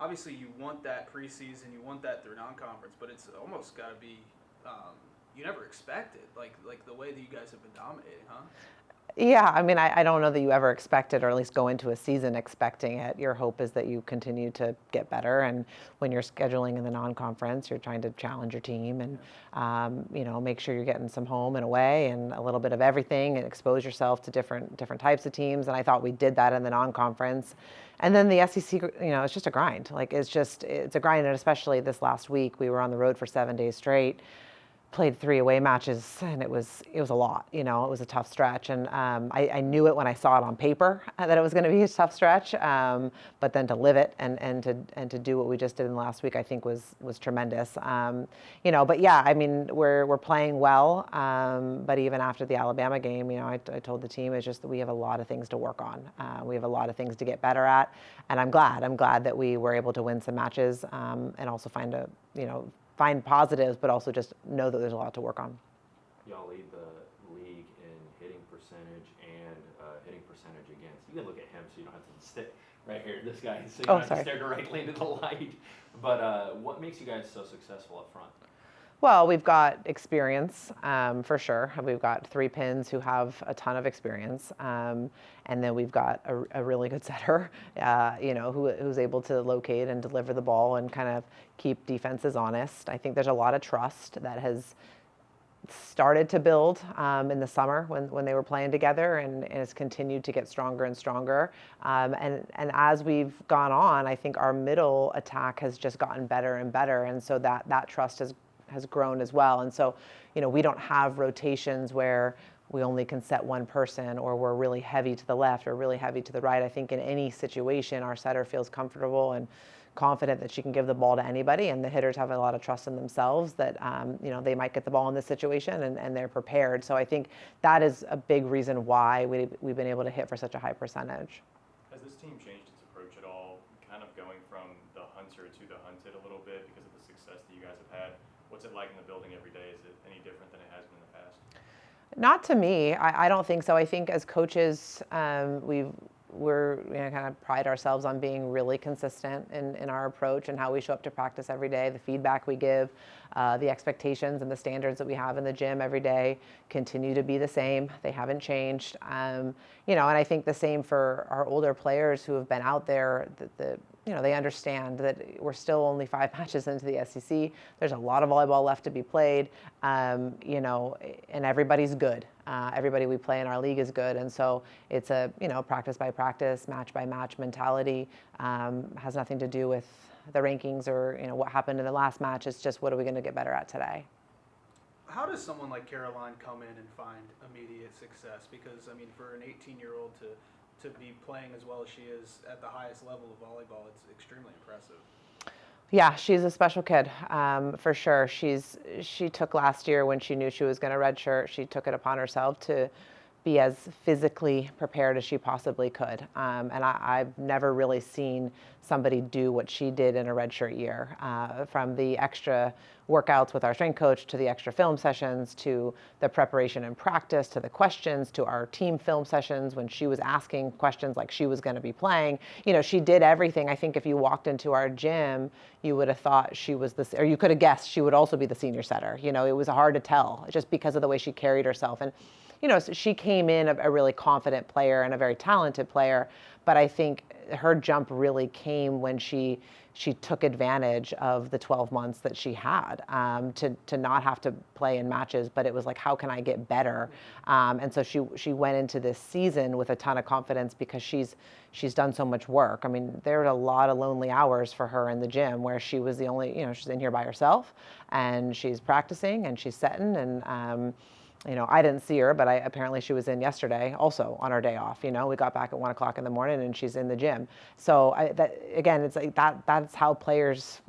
obviously you want that preseason, you want that through non-conference, but it's almost got to be you never expect it, like the way that you guys have been dominating, huh? Yeah, I mean, I don't know that you ever expect it, or at least go into a season expecting it. Your hope is that you continue to get better, and when you're scheduling in the non-conference, you're trying to challenge your team and, make sure you're getting some home and away and a little bit of everything, and expose yourself to different types of teams. And I thought we did that in the non-conference. And then the SEC, it's just a grind. Like it's a grind, and especially this last week, we were on the road for 7 days straight. Played 3 away matches, and it was a lot. It was a tough stretch, and I knew it when I saw it on paper that it was going to be a tough stretch. But then to live it and to do what we just did in the last week, I think was tremendous. But yeah, I mean we're playing well. But even after the Alabama game, I told the team it's just that we have a lot of things to work on. We have a lot of things to get better at, and I'm glad that we were able to win some matches and also find positives, but also just know that there's a lot to work on. Y'all lead the league in hitting percentage and hitting percentage against. You can look at him, so you don't have to stick right here. This guy, so you don't have to stare directly into the light. But what makes you guys so successful up front? Well, we've got experience, for sure. We've got 3 pins who have a ton of experience. And then we've got a really good setter, who's able to locate and deliver the ball and kind of keep defenses honest. I think there's a lot of trust that has started to build in the summer when they were playing together, and has continued to get stronger and stronger. And as we've gone on, I think our middle attack has just gotten better and better. And so that trust has grown as well. And so, we don't have rotations where we only can set one person, or we're really heavy to the left or really heavy to the right. I think in any situation, our setter feels comfortable and confident that she can give the ball to anybody, and the hitters have a lot of trust in themselves that, they might get the ball in this situation, and they're prepared. So I think that is a big reason why we've been able to hit for such a high percentage. Has this team changed its approach at all, kind of going from the hunter to the hunted a little bit because of the success that you guys have had? What's it like in the building every day? Is it any different than it has been in the past? Not to me. I don't think so. I think as coaches, we're kind of pride ourselves on being really consistent in our approach and how we show up to practice every day. The feedback we give, the expectations and the standards that we have in the gym every day continue to be the same. They haven't changed. And I think the same for our older players who have been out there. They understand that we're still only 5 matches into the SEC. There's a lot of volleyball left to be played, and everybody's good. Everybody we play in our league is good, and so it's a practice by practice, match by match mentality. Has nothing to do with the rankings or what happened in the last match. It's just what are we going to get better at today. How does someone like Caroline come in and find immediate success? Because for an 18-year-old to be playing as well as she is at the highest level of volleyball, it's extremely impressive. Yeah, she's a special kid, for sure. She took last year, when she knew she was going to redshirt, she took it upon herself to be as physically prepared as she possibly could. And I've never really seen somebody do what she did in a redshirt year, from the extra workouts with our strength coach, to the extra film sessions, to the preparation and practice, to the questions, to our team film sessions when she was asking questions like she was going to be playing. She did everything. I think if you walked into our gym, you would have thought she was or you could have guessed she would also be the senior setter. It was hard to tell just because of the way she carried herself. And so she came in a really confident player and a very talented player, but I think her jump really came when she took advantage of the 12 months that she had, to not have to play in matches, but it was like, how can I get better? And so she went into this season with a ton of confidence because she's done so much work. There were a lot of lonely hours for her in the gym where she was the only, she's in here by herself, and she's practicing and she's setting, and I didn't see her, but apparently she was in yesterday also on our day off. We got back at 1 o'clock in the morning and she's in the gym. So it's like that's how players,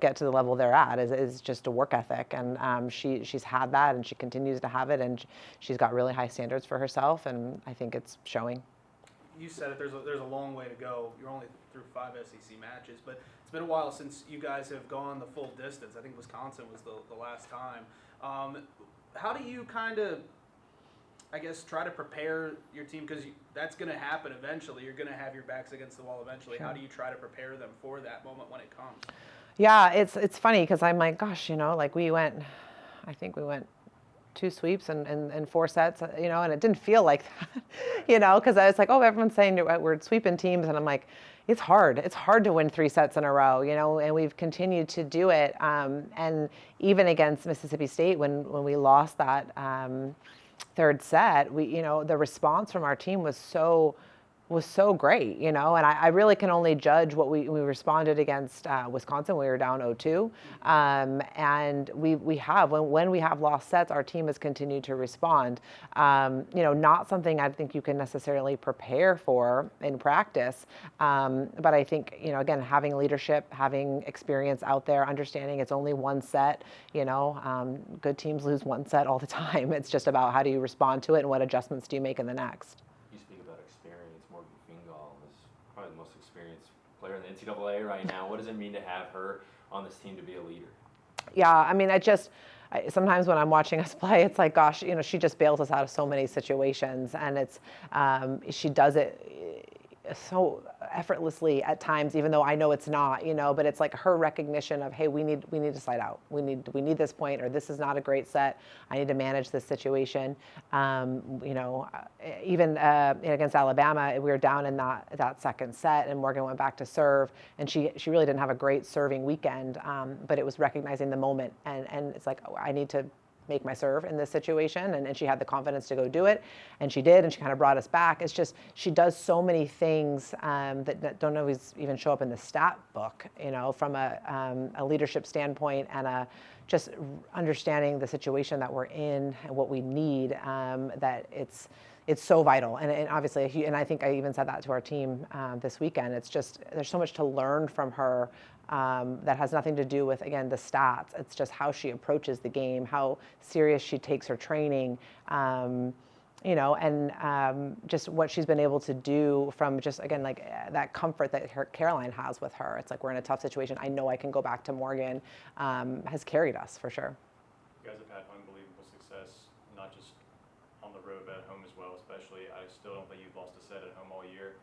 get to the level they're at, is just a work ethic. And she's had that, and she continues to have it, and she's got really high standards for herself, and I think it's showing. You said it, there's a long way to go. You're only through 5 SEC matches, but it's been a while since you guys have gone the full distance. I think Wisconsin was the last time. How do you I guess, try to prepare your team, because that's going to happen eventually. You're going to have your backs against the wall eventually. Sure. How do you try to prepare them for that moment when it comes? Yeah, it's funny because I'm like, gosh, like I think we went 2 sweeps and 4 sets, and it didn't feel like that, because I was like, oh, everyone's saying we're sweeping teams, and I'm like, it's hard. It's hard to win 3 sets in a row, and we've continued to do it. And even against Mississippi State, when we lost that 3rd set, the response from our team was so great, and I really can only judge what we responded against Wisconsin. We were down 0-2, and we have when we have lost sets, our team has continued to respond. Not something I think you can necessarily prepare for in practice, but I think again, having leadership, having experience out there, understanding it's only 1 set. Good teams lose 1 set all the time. It's just about how do you respond to it and what adjustments do you make in the next. You speak about experience. Morgan Fingal is probably the most experienced player in the NCAA right now. What does it mean to have her on this team to be a leader? Yeah, I mean, sometimes when I'm watching us play, it's like, gosh, she just bails us out of so many situations, and it's she does it so effortlessly at times, even though I know it's not, but it's like her recognition of, hey, we need to slide out. We need this point, or this is not a great set. I need to manage this situation. Even against Alabama, we were down in that 2nd set, and Morgan went back to serve, and she really didn't have a great serving weekend, but it was recognizing the moment, and it's like, oh, I need to make my serve in this situation, and she had the confidence to go do it, and she did, and she kind of brought us back. It's just she does so many things that don't always even show up in the stat book, from a leadership standpoint, and just understanding the situation that we're in and what we need, that it's so vital, and obviously, and I think I even said that to our team this weekend. It's just there's so much to learn from her. That has nothing to do with, again, the stats. It's just how she approaches the game, how serious she takes her training, and just what she's been able to do from just, again, like that comfort that Caroline has with her. It's like, we're in a tough situation. I know I can go back to Morgan, has carried us for sure. You guys have had unbelievable success, not just on the road, but at home as well, especially. I still don't think you've lost a set at home all year.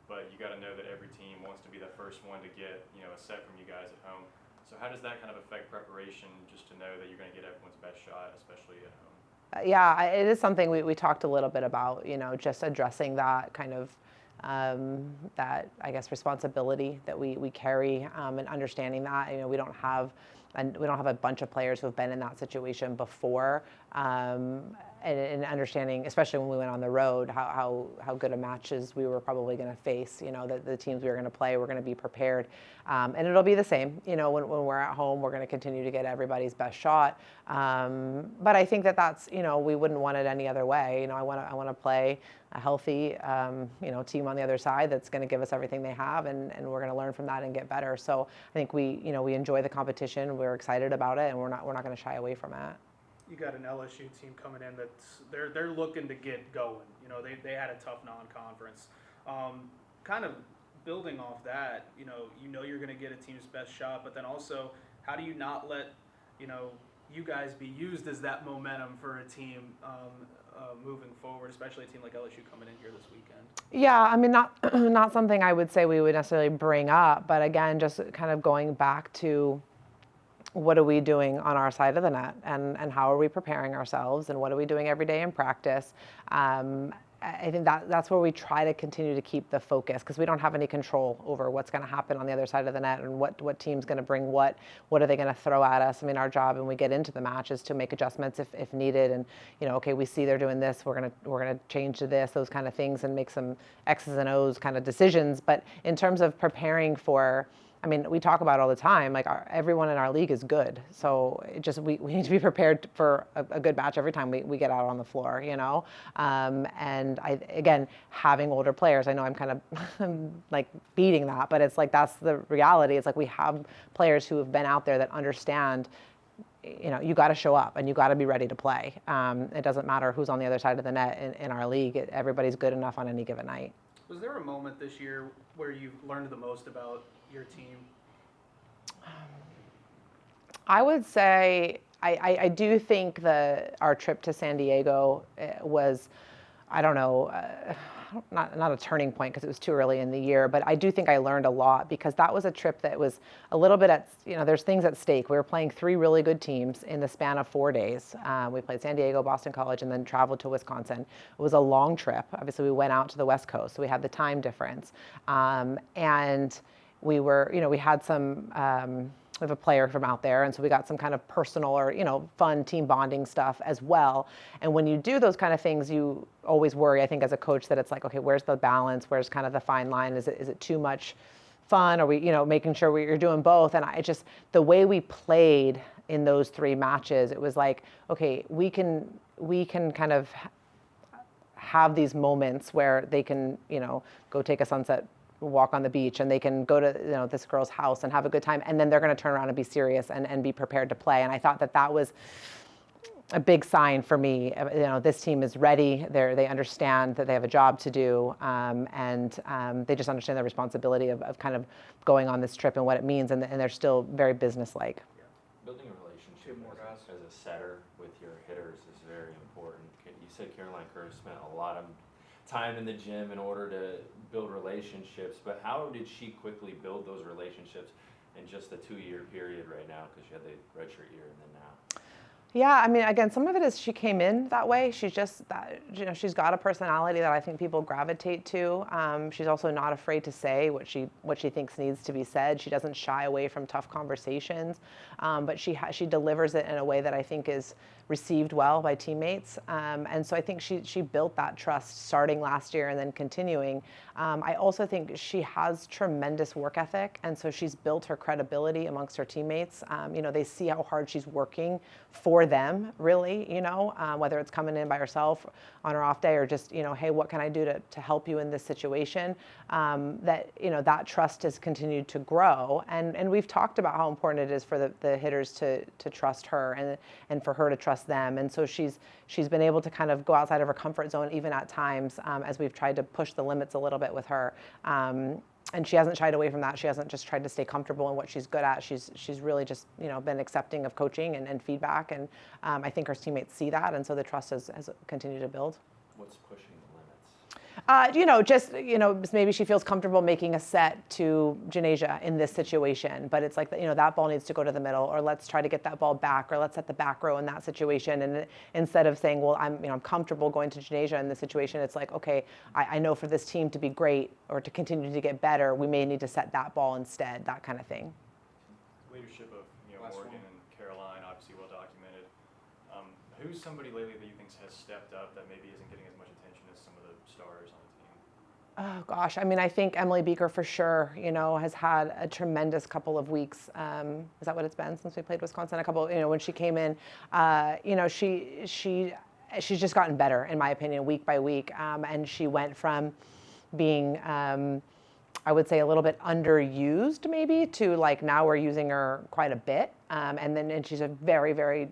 But you got to know that every team wants to be the first one to get a set from you guys at home. So how does that kind of affect preparation, just to know that you're going to get everyone's best shot, especially at home? Yeah, it is something we talked a little bit about, just addressing that kind of that, I guess, responsibility that we carry, and understanding that we don't have a bunch of players who have been in that situation before, and understanding, especially when we went on the road, how good of matches we were probably going to face. The teams we were going to play, we're going to be prepared, and it'll be the same. When we're at home, we're going to continue to get everybody's best shot. But I think that's we wouldn't want it any other way. I want to play a healthy team on the other side that's going to give us everything they have, and we're going to learn from that and get better. So I think we enjoy the competition. We're excited about it, and we're not going to shy away from it. You got an LSU team coming in that's they're looking to get going. They had a tough non-conference. Kind of building off that, you're going to get a team's best shot, but then also, how do you not let you guys be used as that momentum for a team moving forward, especially a team like LSU coming in here this weekend? Yeah, I mean, not something I would say we would necessarily bring up, but again, just kind of going back to what are we doing on our side of the net, and how are we preparing ourselves, and what are we doing every day in practice. I think that's where we try to continue to keep the focus, because we don't have any control over what's going to happen on the other side of the net, and what team's going to bring what are they going to throw at us. I mean, our job when we get into the match is to make adjustments if needed, and okay, we see they're doing this, we're gonna change to this, those kind of things, and make some X's and O's kind of decisions. But in terms of preparing for, I mean, we talk about it all the time, like everyone in our league is good. So we need to be prepared for a good match every time we get out on the floor, and again, having older players, I know I'm kind of like beating that, but it's like, that's the reality. It's like, we have players who have been out there that understand, you got to show up and you got to be ready to play. It doesn't matter who's on the other side of the net in our league. Everybody's good enough on any given night. Was there a moment this year where you learned the most about your team? I would say I do think our trip to San Diego was, I don't know, not a turning point because it was too early in the year, but I do think I learned a lot because that was a trip that was a little bit there's things at stake. We were playing 3 really good teams in the span of 4 days. We played San Diego, Boston College, and then traveled to Wisconsin. It was a long trip. Obviously, we went out to the West Coast, so we had the time difference. And we were, we had some, we have a player from out there, and so we got some kind of personal or fun team bonding stuff as well. And when you do those kind of things, you always worry, I think, as a coach, that it's like, okay, where's the balance? Where's kind of the fine line? Is it too much fun? Are we making sure you're doing both? And the way we played in those 3 matches, it was like, okay, we can kind of have these moments where they can go take a sunset walk on the beach, and they can go to this girl's house and have a good time, and then they're going to turn around and be serious and be prepared to play. And I thought that was a big sign for me. This team is ready. They understand that they have a job to do, and they just understand the responsibility of kind of going on this trip and what it means, and they're still very businesslike. Yeah. Building a relationship as a setter with your hitters is very important. You said Caroline Kerr spent a lot of time in the gym in order to build relationships, but how did she quickly build those relationships in just a 2-year period right now, because she had the redshirt year and then now? Yeah, I mean, again, some of it is she came in that way. She's just that, she's got a personality that I think people gravitate to. She's also not afraid to say what she thinks needs to be said. She doesn't shy away from tough conversations, but she delivers it in a way that I think is received well by teammates. And so I think she built that trust starting last year and then continuing. I also think she has tremendous work ethic, and so she's built her credibility amongst her teammates. They see how hard she's working for them, really, whether it's coming in by herself on her off day or just, hey, what can I do to help you in this situation? That trust has continued to grow. And we've talked about how important it is for the hitters to trust her and for her to trust them. And so she's been able to kind of go outside of her comfort zone, even at times, as we've tried to push the limits a little bit with her. And she hasn't shied away from that. She hasn't just tried to stay comfortable in what she's good at. She's really just been accepting of coaching and feedback. And I think her teammates see that, and so the trust has continued to build. What's pushing the limits? Maybe she feels comfortable making a set to Janasia in this situation, but it's like, that ball needs to go to the middle, or let's try to get that ball back, or let's set the back row in that situation. And instead of saying, well, I'm comfortable going to Janasia in this situation, it's like, okay, I know for this team to be great or to continue to get better, we may need to set that ball instead, that kind of thing. Leadership of Morgan and Caroline, obviously well documented. Who's somebody lately that you think has stepped up that maybe isn't getting as much attention as some of the stars on the team? Oh gosh, I mean, I think Emily Beeker for sure, has had a tremendous couple of weeks. Is that what it's been since we played Wisconsin? A couple, when she came in, she's just gotten better, in my opinion, week by week. And she went from being, I would say, a little bit underused maybe to like now we're using her quite a bit. And she's a very, very,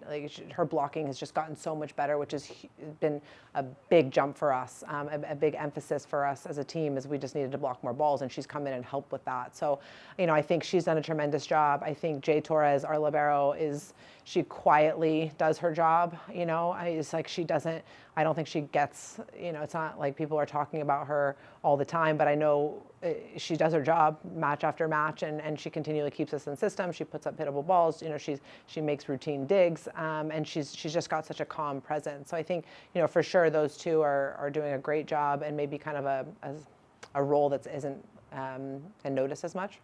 her blocking has just gotten so much better, which has been a big jump for us, a big emphasis for us as a team, as we just needed to block more balls, and she's come in and helped with that. So, I think she's done a tremendous job. I think Jay Torres, our libero, she quietly does her job. It's like I don't think she gets, it's not like people are talking about her all the time, but I know she does her job match after match, and she continually keeps us in system. She puts up hittable balls. She makes routine digs, and she's just got such a calm presence. So I think, for sure those two are doing a great job, and maybe kind of a role that isn't noticed as much.